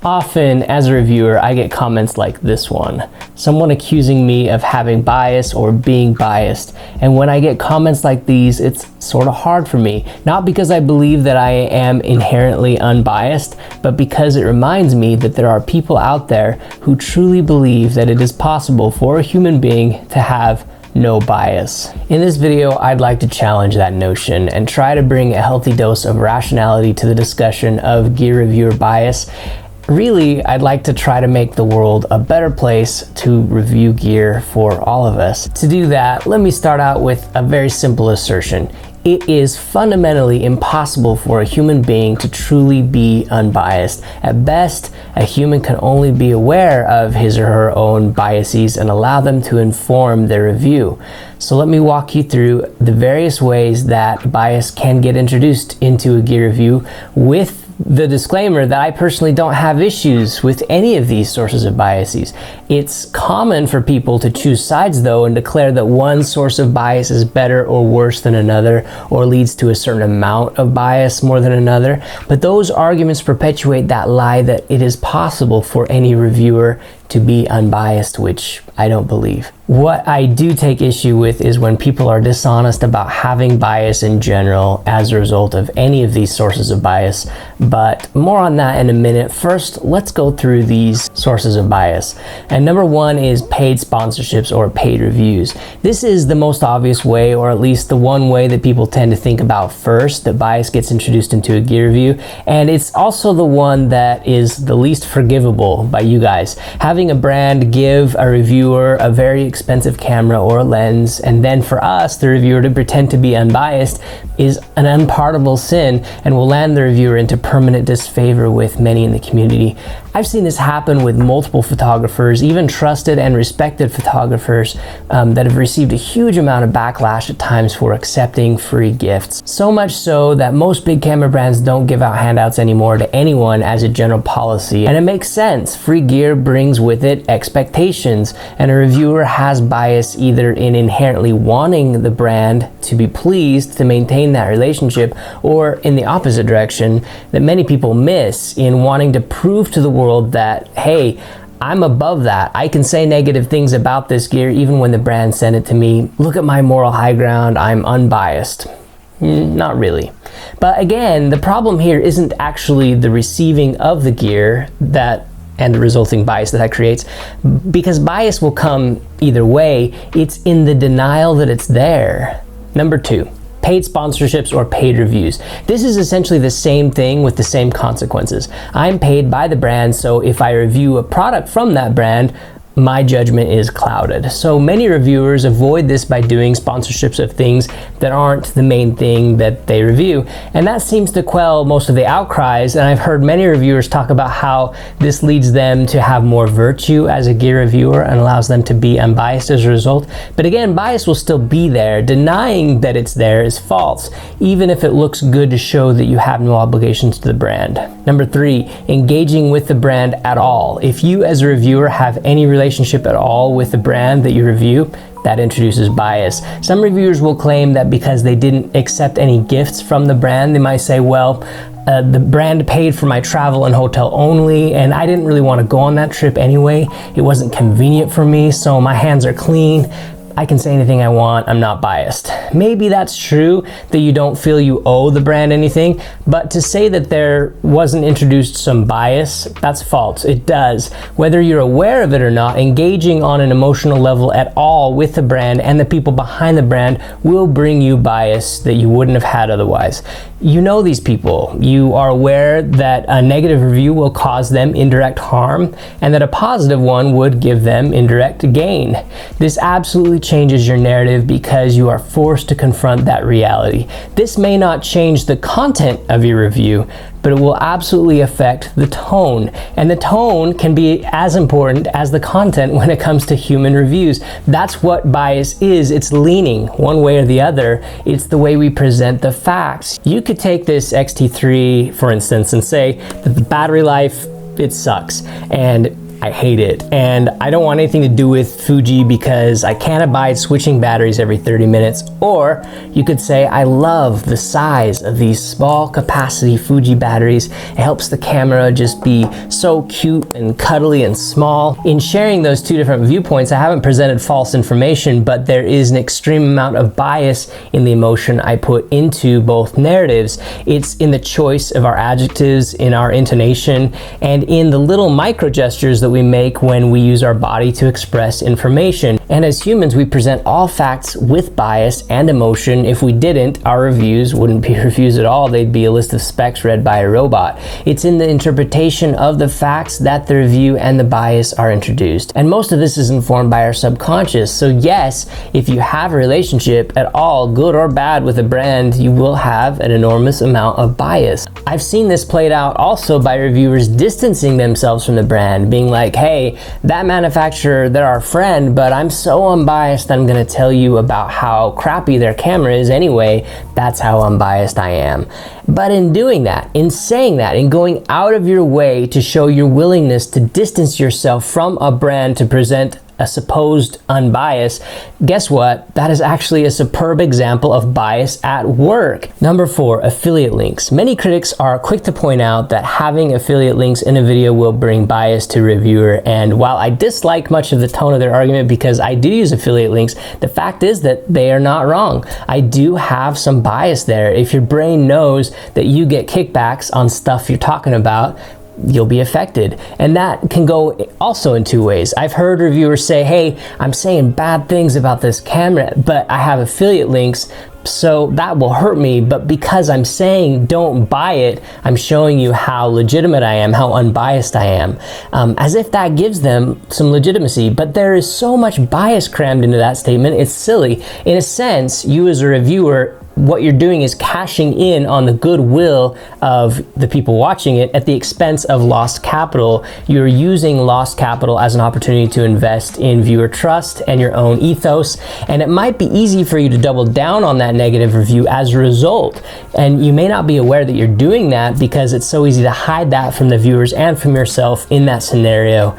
Often, as a reviewer, I get comments like this one. Someone accusing me of having bias or being biased. And when I get comments like these, it's sort of hard for me. Not because I believe that I am inherently unbiased, but because it reminds me that there are people out there who truly believe that it is possible for a human being to have no bias. In this video, I'd like to challenge that notion and try to bring a healthy dose of rationality to the discussion of gear reviewer bias. Really, I'd like to try to make the world a better place to review gear for all of us. To do that, let me start out with a very simple assertion. It is fundamentally impossible for a human being to truly be unbiased. At best, a human can only be aware of his or her own biases and allow them to inform their review. So let me walk you through the various ways that bias can get introduced into a gear review, with the disclaimer that I personally don't have issues with any of these sources of biases. It's common for people to choose sides though and declare that one source of bias is better or worse than another, or leads to a certain amount of bias more than another. But those arguments perpetuate that lie that it is possible for any reviewer to be unbiased, which I don't believe. What I do take issue with is when people are dishonest about having bias in general as a result of any of these sources of bias, but more on that in a minute. First, let's go through these sources of bias. And number one is paid sponsorships or paid reviews. This is the most obvious way, or at least the one way that people tend to think about first, that bias gets introduced into a gear review. And it's also the one that is the least forgivable by you guys. Having a brand give a reviewer a very expensive camera or a lens, and then for us, the reviewer, to pretend to be unbiased is an unpardonable sin and will land the reviewer into permanent disfavor with many in the community. I've seen this happen with multiple photographers, even trusted and respected photographers that have received a huge amount of backlash at times for accepting free gifts. So much so that most big camera brands don't give out handouts anymore to anyone as a general policy. And it makes sense. Free gear brings with it expectations, and a reviewer has bias either in inherently wanting the brand to be pleased to maintain that relationship, or in the opposite direction that many people miss in wanting to prove to the world that, hey, I'm above that. I can say negative things about this gear even when the brand sent it to me. Look at my moral high ground. I'm unbiased. Not really. But again, the problem here isn't actually the receiving of the gear and the resulting bias that creates, because bias will come either way. It's in the denial that it's there. Number two, paid sponsorships or paid reviews. This is essentially the same thing with the same consequences. I'm paid by the brand, so if I review a product from that brand, my judgment is clouded. So many reviewers avoid this by doing sponsorships of things that aren't the main thing that they review. And that seems to quell most of the outcries. And I've heard many reviewers talk about how this leads them to have more virtue as a gear reviewer and allows them to be unbiased as a result. But again, bias will still be there. Denying that it's there is false, even if it looks good to show that you have no obligations to the brand. Number three, engaging with the brand at all. If you as a reviewer have any relationship at all with the brand that you review, that introduces bias. Some reviewers will claim that because they didn't accept any gifts from the brand, they might say, well, the brand paid for my travel and hotel only, and I didn't really want to go on that trip anyway. It wasn't convenient for me, so my hands are clean. I can say anything I want, I'm not biased. Maybe that's true, that you don't feel you owe the brand anything, but to say that there wasn't introduced some bias, that's false. It does. Whether you're aware of it or not, engaging on an emotional level at all with the brand and the people behind the brand will bring you bias that you wouldn't have had otherwise. You know these people. You are aware that a negative review will cause them indirect harm, and that a positive one would give them indirect gain. This absolutely changes your narrative because you are forced to confront that reality. This may not change the content of your review, but it will absolutely affect the tone. And the tone can be as important as the content when it comes to human reviews. That's what bias is. It's leaning one way or the other. It's the way we present the facts. You could take this XT3, for instance, and say that the battery life, it sucks. And I hate it. And I don't want anything to do with Fuji because I can't abide switching batteries every 30 minutes. Or you could say I love the size of these small capacity Fuji batteries. It helps the camera just be so cute and cuddly and small. In sharing those two different viewpoints, I haven't presented false information, but there is an extreme amount of bias in the emotion I put into both narratives. It's in the choice of our adjectives, in our intonation, and in the little micro gestures that we make when we use our body to express information. And as humans, we present all facts with bias and emotion. If we didn't, our reviews wouldn't be reviews at all. They'd be a list of specs read by a robot. It's in the interpretation of the facts that the review and the bias are introduced. And most of this is informed by our subconscious. So yes, if you have a relationship at all, good or bad, with a brand, you will have an enormous amount of bias. I've seen this played out also by reviewers distancing themselves from the brand, being like, hey, that manufacturer, they're our friend, but I'm so unbiased that I'm gonna tell you about how crappy their camera is anyway. That's how unbiased I am. But in doing that, in saying that, in going out of your way to show your willingness to distance yourself from a brand to present a supposed unbiased, guess what? That is actually a superb example of bias at work. Number 4, affiliate links. Many critics are quick to point out that having affiliate links in a video will bring bias to a reviewer. And while I dislike much of the tone of their argument because I do use affiliate links, the fact is that they are not wrong. I do have some bias there. If your brain knows that you get kickbacks on stuff you're talking about, you'll be affected. And that can go also in two ways. I've heard reviewers say, hey, I'm saying bad things about this camera, but I have affiliate links, so that will hurt me. But because I'm saying don't buy it, I'm showing you how legitimate I am, how unbiased I am, as if that gives them some legitimacy. But there is so much bias crammed into that statement, it's silly. In a sense, you as a reviewer, what you're doing is cashing in on the goodwill of the people watching it at the expense of lost capital. You're using lost capital as an opportunity to invest in viewer trust and your own ethos. And it might be easy for you to double down on that negative review as a result. And you may not be aware that you're doing that because it's so easy to hide that from the viewers and from yourself in that scenario.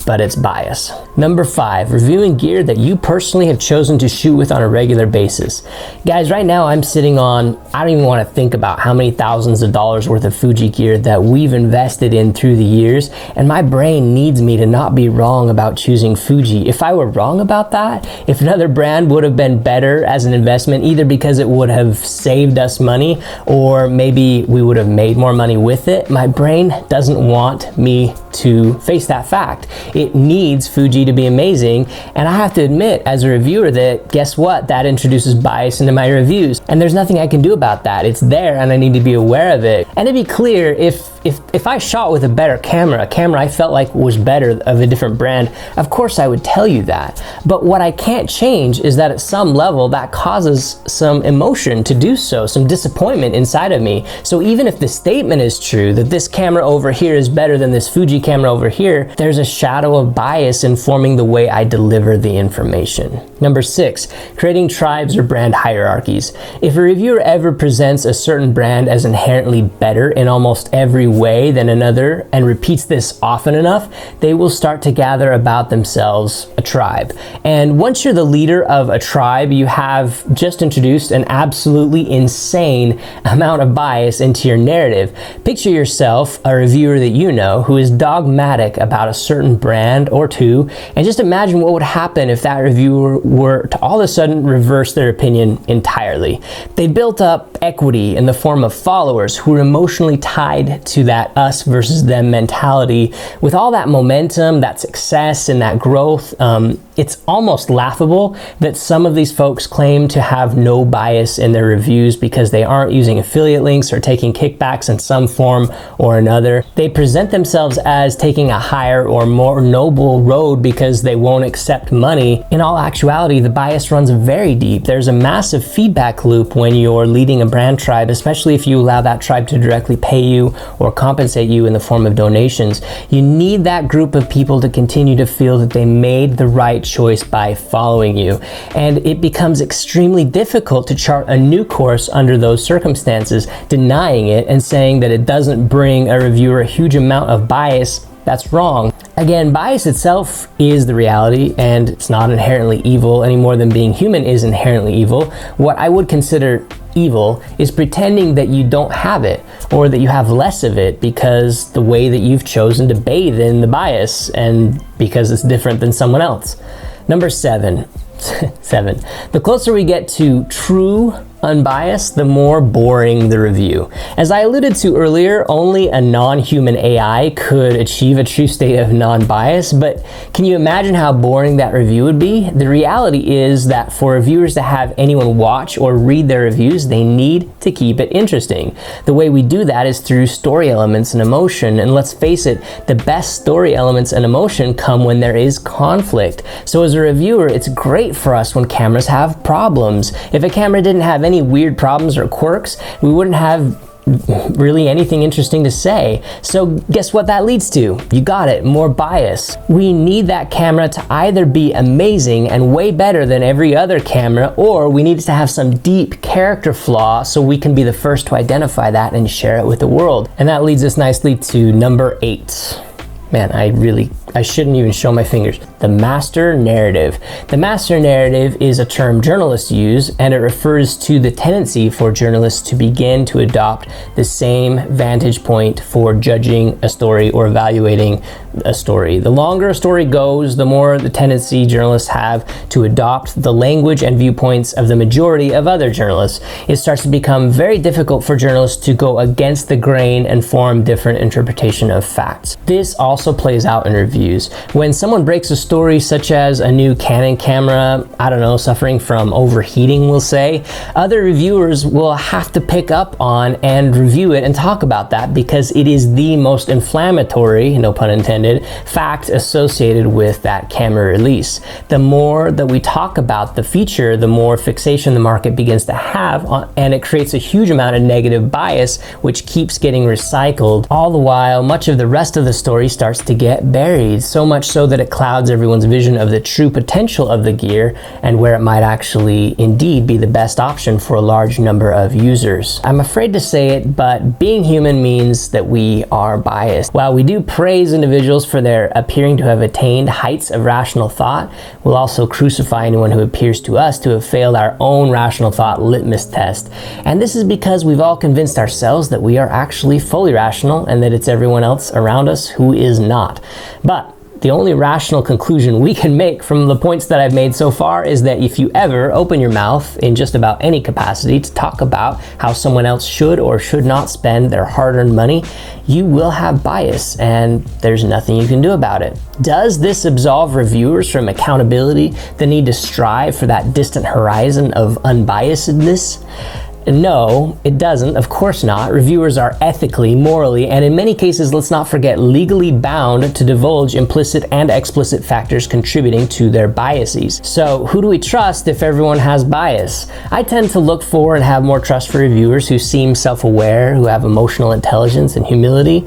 But it's bias. Number 5, reviewing gear that you personally have chosen to shoot with on a regular basis. Guys, right now I'm sitting on, I don't even want to think about how many thousands of dollars worth of Fuji gear that we've invested in through the years, and my brain needs me to not be wrong about choosing Fuji. If I were wrong about that, if another brand would have been better as an investment, either because it would have saved us money or maybe we would have made more money with it, my brain doesn't want me to face that fact. It needs Fuji to be amazing, and I have to admit as a reviewer that, guess what, that introduces bias into my reviews, and there's nothing I can do about that. It's there and I need to be aware of it. And to be clear, if I shot with a better camera, a camera I felt like was better of a different brand, of course I would tell you that. But what I can't change is that at some level that causes some emotion to do so, some disappointment inside of me. So even if the statement is true that this camera over here is better than this Fuji camera over here, there's a shadow of bias informing the way I deliver the information. Number 6, creating tribes or brand hierarchies. If a reviewer ever presents a certain brand as inherently better in almost every way than another and repeats this often enough, they will start to gather about themselves a tribe. And once you're the leader of a tribe, you have just introduced an absolutely insane amount of bias into your narrative. Picture yourself a reviewer that you know who is dogmatic about a certain brand or two, and just imagine what would happen if that reviewer were to all of a sudden reverse their opinion entirely. They built up equity in the form of followers who were emotionally tied to that us versus them mentality. With all that momentum, that success, and that growth, it's almost laughable that some of these folks claim to have no bias in their reviews because they aren't using affiliate links or taking kickbacks in some form or another. They present themselves as taking a higher or more noble road because they won't accept money. In all actuality, the bias runs very deep. There's a massive feedback loop when you're leading a brand tribe, especially if you allow that tribe to directly pay you or compensate you in the form of donations. You need that group of people to continue to feel that they made the right choice by following you. And it becomes extremely difficult to chart a new course under those circumstances. Denying it and saying that it doesn't bring a reviewer a huge amount of bias That's wrong. Again, bias itself is the reality, and it's not inherently evil any more than being human is inherently evil. What I would consider evil is pretending that you don't have it, or that you have less of it because the way that you've chosen to bathe in the bias and because it's different than someone else. Number 7. The closer we get to true unbiased, the more boring the review. As I alluded to earlier, only a non-human AI could achieve a true state of non-bias, but can you imagine how boring that review would be? The reality is that for reviewers to have anyone watch or read their reviews, they need to keep it interesting. The way we do that is through story elements and emotion, and let's face it, the best story elements and emotion come when there is conflict. So as a reviewer, it's great for us when cameras have problems. If a camera didn't have any weird problems or quirks, we wouldn't have really anything interesting to say. So guess what that leads to? You got it, more bias. We need that camera to either be amazing and way better than every other camera, or we need it to have some deep character flaw so we can be the first to identify that and share it with the world. And that leads us nicely to number 8. Man, I shouldn't even show my fingers. The master narrative. The master narrative is a term journalists use, and it refers to the tendency for journalists to begin to adopt the same vantage point for judging a story or evaluating a story. The longer a story goes, the more the tendency journalists have to adopt the language and viewpoints of the majority of other journalists. It starts to become very difficult for journalists to go against the grain and form different interpretation of facts. This also plays out in reviews. When someone breaks a story such as a new Canon camera, I don't know, suffering from overheating, we'll say, other reviewers will have to pick up on and review it and talk about that because it is the most inflammatory, no pun intended, fact associated with that camera release. The more that we talk about the feature, the more fixation the market begins to have on, and it creates a huge amount of negative bias which keeps getting recycled. All the while, much of the rest of the story starts to get buried, so much so that it clouds everyone's vision of the true potential of the gear and where it might actually indeed be the best option for a large number of users. I'm afraid to say it, but being human means that we are biased. While we do praise individuals for their appearing to have attained heights of rational thought, we'll also crucify anyone who appears to us to have failed our own rational thought litmus test. And this is because we've all convinced ourselves that we are actually fully rational and that it's everyone else around us who is not. But the only rational conclusion we can make from the points that I've made so far is that if you ever open your mouth in just about any capacity to talk about how someone else should or should not spend their hard-earned money, you will have bias, and there's nothing you can do about it. Does this absolve reviewers from accountability, the need to strive for that distant horizon of unbiasedness? No, it doesn't. Of course not. Reviewers are ethically, morally, and in many cases, let's not forget, legally bound to divulge implicit and explicit factors contributing to their biases. So who do we trust if everyone has bias? I tend to look for and have more trust for reviewers who seem self-aware, who have emotional intelligence and humility.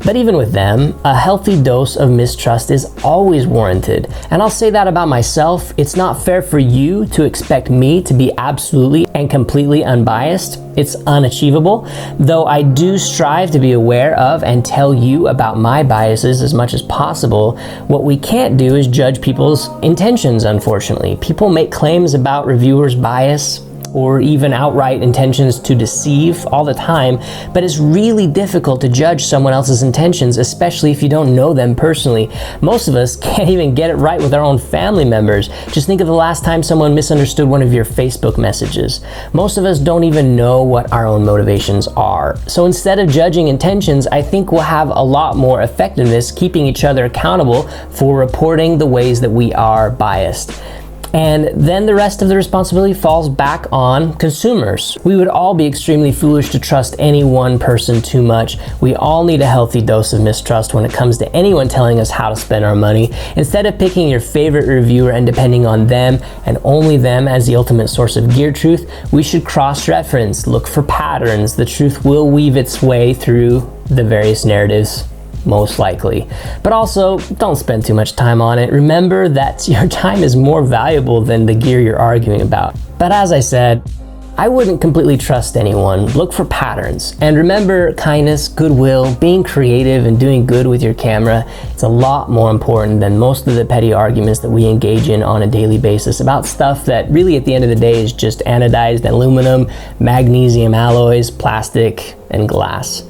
But even with them, a healthy dose of mistrust is always warranted. And I'll say that about myself. It's not fair for you to expect me to be absolutely and completely unbiased. It's unachievable, though I do strive to be aware of and tell you about my biases as much as possible. What we can't do is judge people's intentions, unfortunately. People make claims about reviewers' bias or even outright intentions to deceive all the time, but it's really difficult to judge someone else's intentions, especially if you don't know them personally. Most of us can't even get it right with our own family members. Just think of the last time someone misunderstood one of your Facebook messages. Most of us don't even know what our own motivations are. So instead of judging intentions, I think we'll have a lot more effectiveness keeping each other accountable for reporting the ways that we are biased. And then the rest of the responsibility falls back on consumers. We would all be extremely foolish to trust any one person too much. We all need a healthy dose of mistrust when it comes to anyone telling us how to spend our money. Instead of picking your favorite reviewer and depending on them and only them as the ultimate source of gear truth, we should cross-reference, look for patterns. The truth will weave its way through the various narratives, most likely. But also, don't spend too much time on it. Remember that your time is more valuable than the gear you're arguing about. But as I said, I wouldn't completely trust anyone. Look for patterns. And remember, kindness, goodwill, being creative, and doing good with your camera, it's a lot more important than most of the petty arguments that we engage in on a daily basis about stuff that really at the end of the day is just anodized aluminum, magnesium alloys, plastic, and glass.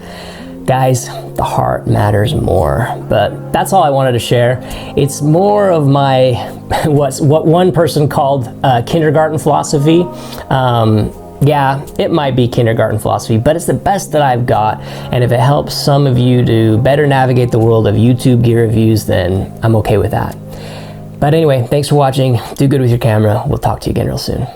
Guys, the heart matters more. But that's all I wanted to share. It's more of my, what one person called kindergarten philosophy. Yeah, it might be kindergarten philosophy, but it's the best that I've got. And if it helps some of you to better navigate the world of YouTube gear reviews, then I'm okay with that. But anyway, thanks for watching. Do good with your camera. We'll talk to you again real soon.